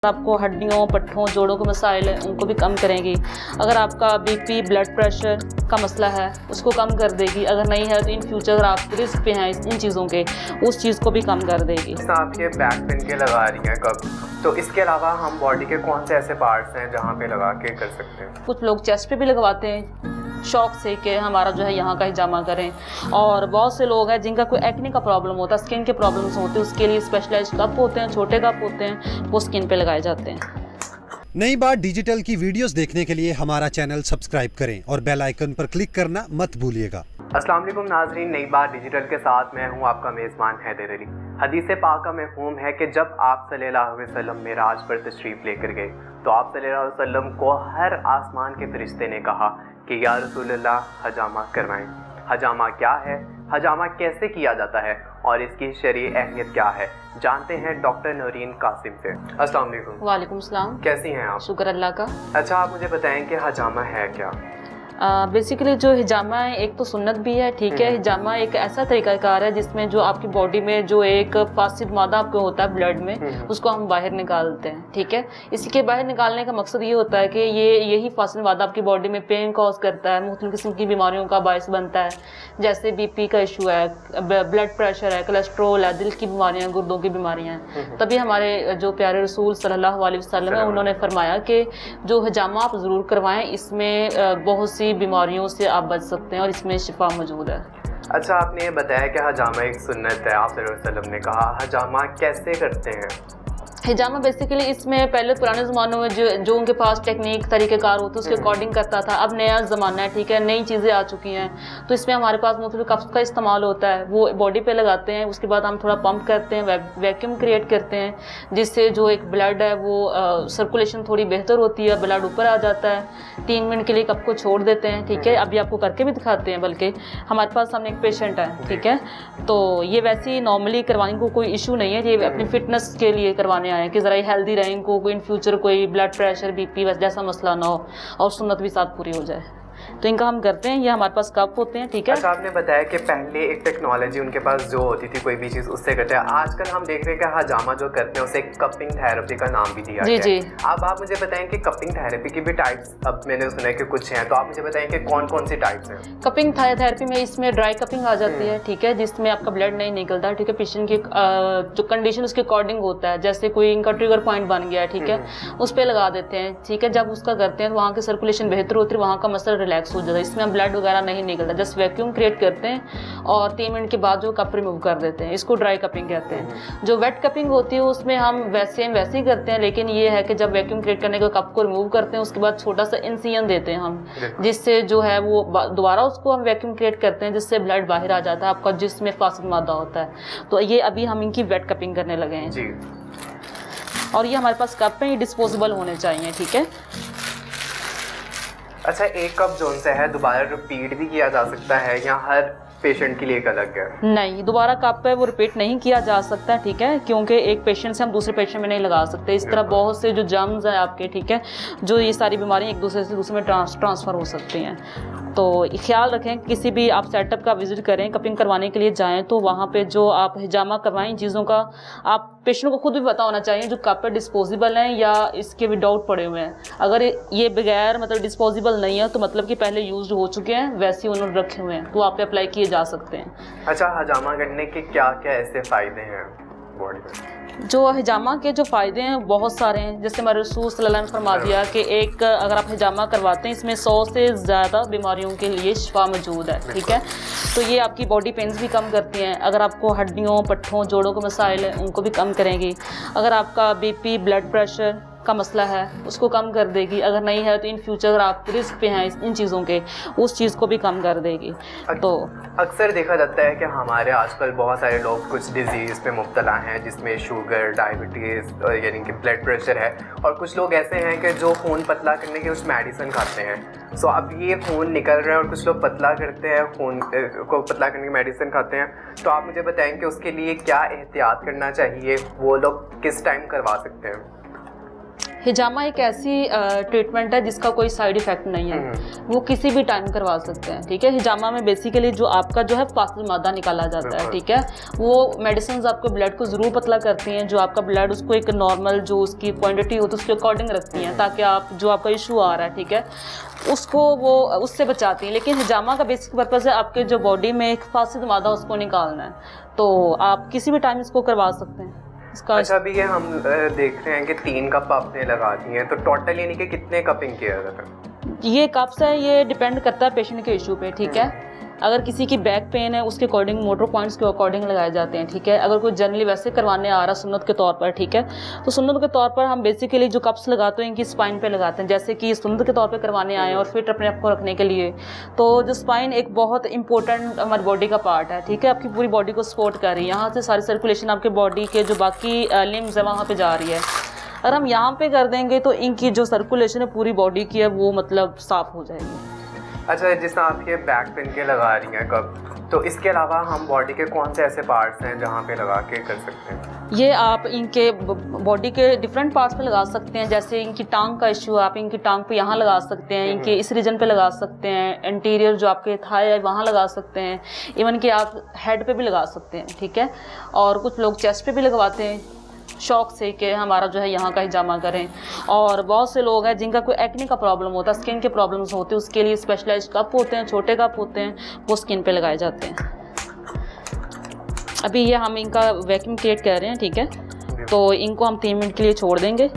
आपको हड्डियों, पट्ठों, जोड़ों के मसाइल हैं उनको भी कम करेंगी। अगर आपका बीपी, ब्लड प्रेशर का मसला है उसको कम कर देगी। अगर नहीं है तो इन फ्यूचर अगर आप रिस्क पे हैं इन चीज़ों के, उस चीज़ को भी कम कर देगी। आप ये बैक पेन के लगा रही हैं कब, तो इसके अलावा हम बॉडी के कौन से ऐसे पार्ट्स हैं जहाँ पे लगा के कर सकते हैं? कुछ लोग चेस्ट पे भी लगवाते हैं शौक से कि हमारा जो है यहाँ का हिजामा करें, और बहुत से लोग हैं जिनका कोई एक्ने का प्रॉब्लम होता है, स्किन के प्रॉब्लम्स होते हैं, उसके लिए स्पेशलाइज्ड कप होते हैं, छोटे कप होते हैं, वो स्किन पे लगाए जाते हैं। नई बात डिजिटल की वीडियोस देखने के लिए हमारा चैनल सब्सक्राइब करें और बेल आइकन पर क्लिक करना मत भूलिएगा। अस्सलाम वालेकुम नाजरीन, नई बात डिजिटल के साथ मैं हूँ आपका मेज़बान हैदर अली। हदीस पाक का मफ़हूम है कि जब आप सल्लल्लाहु अलैहि वसल्लम मेराज पर तशरीफ़ लेकर गए तो आप सल्लल्लाहु अलैहि वसल्लम को हर आसमान के फरिश्ते ने कहा कि या रसूलल्लाह हजामा करवाएं। हजामा क्या है, हजामा कैसे किया जाता है और इसकी शरई अहमियत क्या है, जानते हैं डॉक्टर नौरीन कासिम से। अस्सलाम वालेकुम। वालेकुम सलाम। कैसी हैं आप? शुक्र अल्लाह का। अच्छा, आप मुझे बताएं कि हजामा है क्या? बेसिकली जो हिजामा है एक तो सुन्नत भी है, ठीक है। हिजामा एक ऐसा तरीकाकार है जिसमें जो आपकी बॉडी में जो एक फासिद मादा आपको होता है ब्लड में, उसको हम बाहर निकालते हैं, ठीक है। इसके बाहर निकालने का मकसद ये होता है कि यही फासिद मादा आपकी बॉडी में पेन कॉज करता है, मुख्तलिफ किस्म की बीमारियों का बायस बनता है, जैसे बीपी का इशू है, ब्लड प्रेशर है, कोलेस्ट्रोल है, दिल की बीमारियाँ, गुर्दों की बीमारियाँ हैं। तभी हमारे जो प्यारे रसूल सल्लल्लाहु अलैहि वसल्लम है उन्होंने फरमाया कि जो हिजामा आप ज़रूर करवाएं, इसमें बहुत सी बीमारियों से आप बच सकते हैं और इसमें शिफा मौजूद है। अच्छा, आपने ये बताया कि हजामा एक सुन्नत है, आप सल्लल्लाहु अलैहि वसल्लम ने कहा, हजामा कैसे करते हैं? हिजामा बेसिकली इसमें पहले पुराने ज़मानों में जो उनके पास टेक्निक तरीक़ेकार होते उसके अकॉर्डिंग करता था। अब नया ज़माना है, ठीक है, नई चीज़ें आ चुकी हैं, तो इसमें हमारे पास मुख्तलिफ कप्स का इस्तेमाल होता है। वो बॉडी पे लगाते हैं, उसके बाद हम थोड़ा पंप करते हैं, वैक्यूम क्रिएट करते हैं, जिससे जो एक ब्लड है वो सर्कुलेशन थोड़ी बेहतर होती है, ब्लड ऊपर आ जाता है। 3 मिनट के लिए कप को छोड़ देते हैं, ठीक है। अभी आपको करके भी दिखाते हैं, बल्कि हमारे पास सामने एक पेशेंट है, ठीक है। तो ये वैसे ही नॉर्मली करवाने को कोई इशू नहीं है, ये अपनी फिटनेस के लिए करवाने आए हैं कि ज़रा हेल्दी रहें, इनको कोई इन फ्यूचर कोई ब्लड प्रेशर, बीपी जैसा मसला ना हो और सुन्नत भी साथ पूरी हो जाए। तो इनका हम करते हैं। ये हमारे पास कप होते हैं, ठीक है। अच्छा, आपने बताया कि पहले एक टेक्नोलॉजी उनके पास जो होती थी, कोई भी चीज़ उससे करते हैं। आजकल हम देख रहे हैं कि हजामा जो करते हैं उसे कपिंग थेरेपी का नाम भी दिया गया है। अब आप मुझे बताएं कि कपिंग थेरेपी की भी टाइप्स, अब मैंने सुना है कि कुछ हैं, तो आप मुझे बताएं कि कौन कौन सी टाइप्स हैं? कपिंग थेरेपी में इसमें ड्राई कपिंग आ जाती है, ठीक है, जिसमें आपका ब्लड नहीं निकलता, ठीक है। पेशेंट की जो कंडीशन उसके अकॉर्डिंग होता है, जैसे कोई इनका ट्रिगर पॉइंट बन गया है, ठीक है, उस पर लगा देते हैं, ठीक है। जब उसका करते हैं तो वहाँ की सर्कुलेशन बेहतर होती है, वहाँ का मसल रिलैक्स हो जाता है, इसमें ब्लड वगैरह नहीं निकलता। जस्ट वैक्यूम क्रिएट करते हैं और 3 मिनट के बाद जो कप रिमूव कर देते हैं, इसको ड्राई कपिंग कहते हैं। जो वेट कपिंग होती है उसमें हम वैसे ही करते हैं, लेकिन ये है कि जब वैक्यूम क्रिएट करने के कप को रिमूव करते हैं उसके बाद छोटा सा इंसिजन देते हैं हम, जिससे जो है वो दोबारा उसको हम वैक्यूम क्रिएट करते हैं, जिससे ब्लड बाहर आ जाता है आपका जिसमें फासिद मादा होता है। तो ये अभी हम इनकी वेट कपिंग करने लगे हैं जी। और ये हमारे पास कप हैं, ये डिस्पोजेबल होने चाहिए, ठीक है। अच्छा, एक कप जोन से है दोबारा रिपीट भी किया जा सकता है या हर पेशेंट के लिए एक अलग है? नहीं, दोबारा कप है वो रिपीट नहीं किया जा सकता, ठीक है, क्योंकि एक पेशेंट से हम दूसरे पेशेंट में नहीं लगा सकते। इस तरह बहुत से जो जर्म्स हैं आपके, ठीक है, जो ये सारी बीमारियां एक दूसरे से दूसरे में ट्रांसफ़र हो सकती हैं। तो ख्याल रखें, किसी भी आप सेटअप का विजिट करें, कपिंग करवाने के लिए जाएं तो वहाँ पे जो आप हिजामा करवाएं चीज़ों का आप पेशेंट को खुद भी पता होना चाहिए जो कप है डिस्पोजेबल हैं या इसके विदाउट पड़े हुए हैं। अगर ये बगैर मतलब डिस्पोजेबल नहीं है तो मतलब कि पहले यूज्ड हो चुके हैं, वैसे ही उन्होंने रखे हुए हैं, तो आप पे अप्लाई किए जा सकते हैं। अच्छा, हिजामा करने के क्या क्या ऐसे फ़ायदे हैं बॉडी में? जो हिजामा के जो फ़ायदे हैं बहुत सारे हैं, जैसे हमारे रसूल सल्लल्लाहु अलैहि वसल्लम ने फरमा दिया कि एक अगर आप हिजामा करवाते हैं इसमें 100 से ज़्यादा बीमारियों के लिए शिफा मौजूद है, ठीक है। तो ये आपकी बॉडी पेन्स भी कम करती हैं। अगर आपको हड्डियों, पट्ठों, जोड़ों के मसाइल हैं उनको भी कम करेंगी। अगर आपका बीपी, ब्लड प्रेशर का मसला है उसको कम कर देगी। अगर नहीं है तो इन फ्यूचर अगर आप रिस्क पे हैं इन चीज़ों के, उस चीज़ को भी कम कर देगी। तो अक्सर देखा जाता है कि हमारे आजकल बहुत सारे लोग कुछ डिजीज़ पे मुब्तला हैं, जिसमें शुगर, डायबिटीज़ यानी कि ब्लड प्रेशर है, और कुछ लोग ऐसे हैं कि जो खून पतला करने के कुछ मेडिसिन खाते हैं। सो अब ये खून निकल रहा है और कुछ लोग पतला करते हैं, खून को पतला करने की मेडिसिन खाते हैं। तो आप मुझे बताएं कि उसके लिए क्या एहतियात करना चाहिए, वो लोग किस टाइम करवा सकते हैं? हिजामा एक ऐसी ट्रीटमेंट है जिसका कोई साइड इफेक्ट नहीं है, वो किसी भी टाइम करवा सकते हैं, ठीक है। हिजामा में बेसिकली जो आपका जो है फासिल मादा निकाला जाता है, ठीक है। वो मेडिसिन आपके ब्लड को ज़रूर पतला करती हैं, जो आपका ब्लड उसको एक नॉर्मल जो उसकी क्वांटिटी होती है उसके अकॉर्डिंग रखती हैं, ताकि आप जो आपका इशू आ रहा है, ठीक है, उसको वो उससे बचाती हैं। लेकिन हिजामा का बेसिक पर्पज़ है आपके जो बॉडी में एक फासिल मादा उसको निकालना है, तो आप किसी भी टाइम इसको करवा सकते हैं इसका। अच्छा, अभी ये हम देख रहे हैं कि 3 कप आपने लगा दिए हैं, तो टोटल यानी कि कितने कपिंग किया जाता है? ये कप्स है, ये डिपेंड करता है पेशेंट के इशू पे, ठीक है। अगर किसी की बैक पेन है उसके अकॉर्डिंग मोटर पॉइंट्स के अकॉर्डिंग लगाए जाते हैं, ठीक है। अगर कोई जनरली वैसे करवाने आ रहा सुन्नत के तौर पर, ठीक है, तो सुन्नत के तौर पर हम बेसिकली जो कप्स लगाते हैं इनकी स्पाइन पे लगाते हैं, जैसे कि सुन्नत के तौर पे करवाने आए और फिट अपने आप को रखने के लिए। तो जो स्पाइन एक बहुत इंपॉर्टेंट हमारी बॉडी का पार्ट है, ठीक है, आपकी पूरी बॉडी को सपोर्ट कर रही है, यहाँ से सारी सर्कुलेशन आपके बॉडी के जो बाकी लिम्स है वहाँ पर जा रही है। अगर हम यहाँ पे कर देंगे तो इनकी जो सर्कुलेशन है पूरी बॉडी की है वो मतलब साफ़ हो जाएगी। अच्छा, जिस तरह आप ये बैक पेन के लगा रही हैं कब, तो इसके अलावा हम बॉडी के कौन से ऐसे पार्ट्स हैं जहाँ पे लगा के कर सकते हैं? ये आप इनके बॉडी के डिफरेंट पार्ट्स पे लगा सकते हैं, जैसे इनकी टांग का इशू है, आप इनकी टांग पे यहाँ लगा सकते हैं, इनके इस रीजन पे लगा सकते हैं, इंटीरियर जो आपके थाई है वहाँ लगा सकते हैं, इवन कि आप हेड पे भी लगा सकते हैं, ठीक है। और कुछ लोग चेस्ट पे भी लगवाते हैं शौक से कि हमारा जो है यहाँ का हिजामा करें। और बहुत से लोग हैं जिनका कोई एक्ने का प्रॉब्लम होता है, स्किन के प्रॉब्लम्स होते हैं, उसके लिए स्पेशलाइज्ड कप होते हैं, छोटे कप होते हैं, वो स्किन पे लगाए जाते हैं। अभी ये हम इनका वैक्यूम क्रिएट कर रहे हैं, ठीक है, तो इनको हम 3 मिनट के लिए छोड़ देंगे।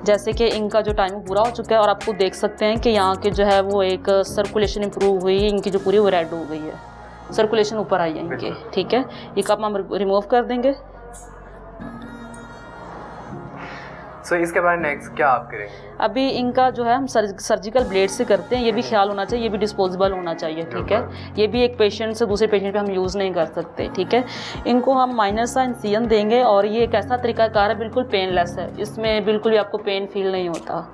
जैसे कि इनका जो टाइम पूरा हो चुका है और आपको देख सकते हैं कि यहाँ के जो है वो एक सर्कुलेशन इम्प्रूव हुई है, इनकी जो पूरी वो रेड हो गई है, सर्कुलेशन ऊपर आई है इनके, ठीक है। ये कप हम रिमूव कर देंगे। सो इसके बाद नेक्स्ट क्या आप करेंगे? अभी इनका जो है हम सर्जिकल ब्लेड से करते हैं, ये भी ख्याल होना चाहिए, ये भी डिस्पोजेबल होना चाहिए, ठीक है। ये भी एक पेशेंट से दूसरे पेशेंट पे हम यूज़ नहीं कर सकते, ठीक है। इनको हम माइनर सा इंसिजन देंगे और ये एक ऐसा तरीकाकार है बिल्कुल पेनलेस है, इसमें बिल्कुल भी आपको पेन फील नहीं होता।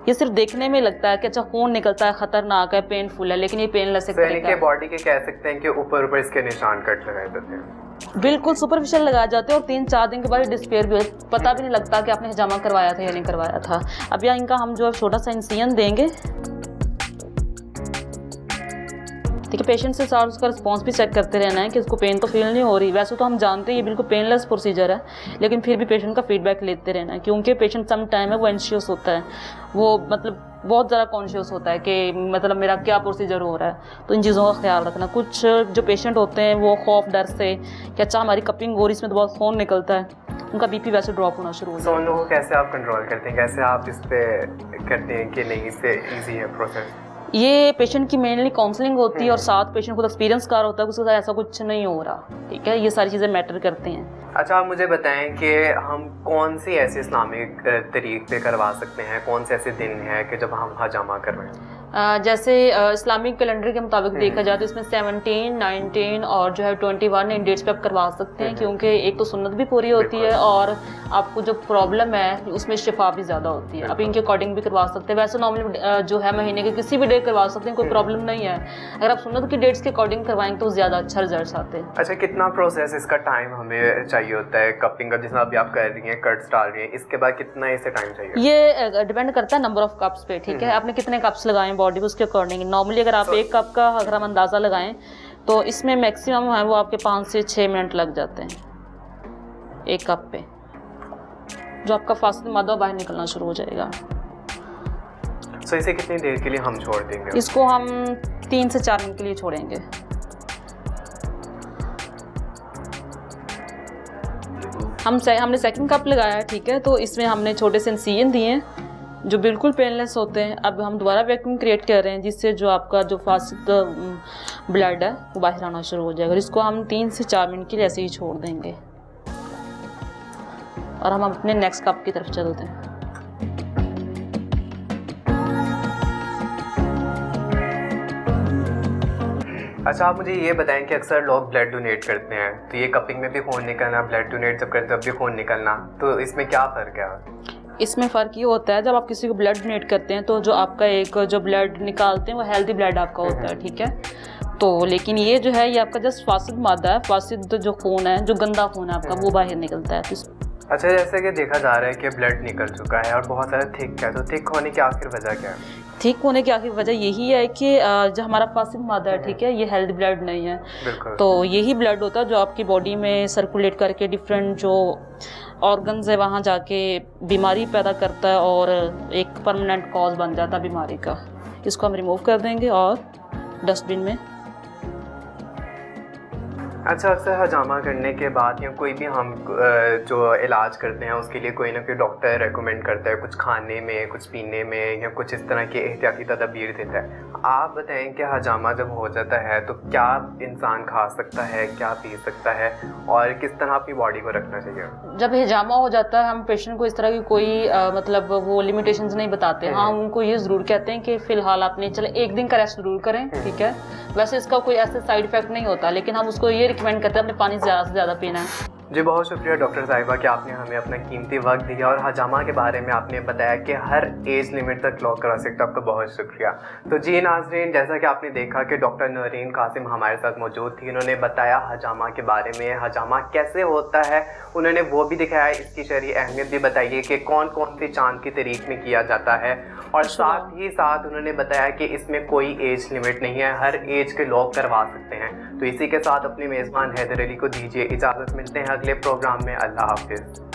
ये सिर्फ देखने में लगता है कि अच्छा खून निकलता है, खतरनाक है, पेनफुल है, लेकिन ये पेनलेस एक तरीका है। बॉडी के कह सकते हैं कि ऊपर इसके निशान कट लगाए जाते हैं, बिल्कुल सुपरफिशियल लगाए जाते हैं और 3-4 दिन के बाद डिस्पेयर भी पता भी नहीं लगता कि आपने हिजामा करवाया था या नहीं करवाया था। अब यहाँ इनका हम जो है छोटा सा इंसिजन देंगे, ठीक है। पेशेंट से साथ उसका रिस्पॉन्स भी चेक करते रहना है कि उसको पेन तो फील नहीं हो रही। वैसे तो हम जानते हैं ये बिल्कुल पेनलेस प्रोसीजर है, लेकिन फिर भी पेशेंट का फीडबैक लेते रहना है, क्योंकि पेशेंट सम टाइम है वो एंशियस होता है, वो मतलब बहुत ज़्यादा कॉन्शियस होता है कि मतलब मेरा क्या प्रोसीजर हो रहा है। तो इन चीज़ों का ख्याल रखना। कुछ जो पेशेंट होते हैं वो खौफ डर से कि अच्छा हमारी कपिंग हो रही इसमें तो बहुत खून निकलता है, उनका बीपी वैसे ड्रॉप होना शुरू हो जाता है। उन लोगों को कैसे आप कंट्रोल करते हैं, कैसे आप इस पे करते हैं कि नहीं इससे ईजी है प्रोसेस? ये पेशेंट की मेनली काउंसलिंग होती है और साथ पेशेंट खुद एक्सपीरियंस कार होता है, उसके साथ ऐसा कुछ नहीं हो रहा, ठीक है। ये सारी चीज़ें मैटर करती हैं। अच्छा, आप मुझे बताएं कि हम कौन सी ऐसे इस्लामिक तरीक़े करवा सकते हैं, कौन से ऐसे दिन हैं कि जब हम हजामा कर रहे हैं? जैसे इस्लामिक कैलेंडर के मुताबिक देखा जाए तो इसमें 17, 19 और जो है 21 इन डेट्स पे आप करवा सकते हैं, क्योंकि एक तो सुन्नत भी पूरी होती है और आपको जो प्रॉब्लम है उसमें शिफा भी ज़्यादा होती है। आप इनके अकॉर्डिंग भी करवा सकते हैं। वैसे नॉर्मली जो है महीने के किसी भी डेट करवा सकते हैं, कोई प्रॉब्लम नहीं है। अगर आप सुन्नत की डेट्स के अकॉर्डिंग करवाएंगे तो ज़्यादा अच्छा रिजल्ट आते हैं। अच्छा, कितना प्रोसेस इसका टाइम हमें चाहिए होता है कपिंग का, जिसमें अभी आप कर रही हैं, कट्स डाल रही हैं, इसके बाद कितना इसे टाइम चाहिए? ये डिपेंड करता है नंबर ऑफ कप्स पे, ठीक है। आपने कितने कप्स लगाए बॉडी पे उसके अकॉर्डिंग। नॉर्मली अगर आप 1 कप का अगर हम अंदाज़ा लगाएं तो इसमें मैक्सिमम है वो आपके 5 से 6 मिनट लग जाते हैं 1 कप पे, जो आपका फासिल मादा बाहर निकलना शुरू हो जाएगा। सो इसे कितनी देर के लिए हम छोड़ देंगे? इसको हम 3 से 4 मिनट के लिए छोड़ेंगे। हमने सेकंड कप लगाया, ठीक है, तो इसमें हमने छोटे से इंसिजन दिए हैं जो बिल्कुल पेनलेस होते हैं। अब हम दोबारा वैक्यूम क्रिएट कर रहे हैं जिससे जो आपका जो फासिल ब्लड है वो बाहर आना शुरू हो जाएगा। इसको हम 3 से 4 मिनट के लिए ऐसे ही छोड़ देंगे और हम अपने नेक्स्ट कप की तरफ चलते हैं। अच्छा, आप मुझे ये बताएं कि अक्सर लोग ब्लड डोनेट करते हैं, तो ये कपिंग में भी खून निकलना, ब्लड डोनेट जब करते हैं तब भी खून निकलना, तो इसमें क्या फ़र्क है? इसमें फ़र्क ये होता है जब आप किसी को ब्लड डोनेट करते हैं तो जो आपका एक जो ब्लड निकालते हैं वो हेल्दी ब्लड आपका होता है, ठीक है। तो लेकिन ये जो है ये आपका जस्ट फासिद मादा है, फासिद जो खून है, जो गंदा खून है आपका वो बाहर निकलता है। तो अच्छा, जैसे कि देखा जा रहा है कि ब्लड निकल चुका है और बहुत ज़्यादा थिक है, तो थिक होने की आखिर वजह क्या है? ठीक होने की आखिर वजह यही है कि जो हमारा फास्टिंग मादा है, ठीक है, ये हेल्दी ब्लड नहीं है। बिल्कुल। तो यही ब्लड होता है जो आपकी बॉडी में सर्कुलेट करके डिफरेंट जो ऑर्गन्स है वहाँ जाके बीमारी पैदा करता है और एक परमानेंट कॉज बन जाता है बीमारी का। इसको हम रिमूव कर देंगे और डस्टबिन में। अच्छा, अक्सर हजामा करने के बाद या कोई भी हम जो इलाज करते हैं उसके लिए कोई ना कोई डॉक्टर रेकमेंड करता है कुछ खाने में, कुछ पीने में, या कुछ इस तरह की एहतियाती तदबीर देता है। आप बताएं कि हजामा जब हो जाता है तो क्या इंसान खा सकता है, क्या पी सकता है और किस तरह अपनी बॉडी को रखना चाहिए? जब हिजामा हो जाता है हम पेशेंट को इस तरह की कोई मतलब वो लिमिटेशंस नहीं बताते। हाँ, उनको ये ज़रूर कहते हैं कि फ़िलहाल आपने चले एक दिन का रेस्ट ज़रूर करें, ठीक है। वैसे इसका कोई ऐसे साइड इफेक्ट नहीं होता, लेकिन हम उसको ये रिकमेंड करते हैं अपने पानी ज़्यादा से ज़्यादा पीना है। जी, बहुत शुक्रिया डॉक्टर साहिबा कि आपने हमें अपना कीमती वक्त दिया और हजामा के बारे में आपने बताया कि हर एज लिमिट तक लॉक करा सकता है। आपका बहुत शुक्रिया। तो जी नाज़रीन, जैसा कि आपने देखा कि डॉक्टर नौरीन कासिम हमारे साथ मौजूद थी। उन्होंने बताया हजामा के बारे में, हजामा कैसे होता है, उन्होंने वो भी दिखाया, इसकी शरई अहमियत भी बताई है कि कौन कौन सी चांद की तारीख में किया जाता है, और साथ ही साथ उन्होंने बताया कि इसमें कोई एज लिमिट नहीं है, हर एज के लोग करवा सकते हैं। तो इसी के साथ अपने मेज़बान हैदर अली को दीजिए इजाज़त। मिलते हैं अगले प्रोग्राम में। अल्लाह हाफिज़।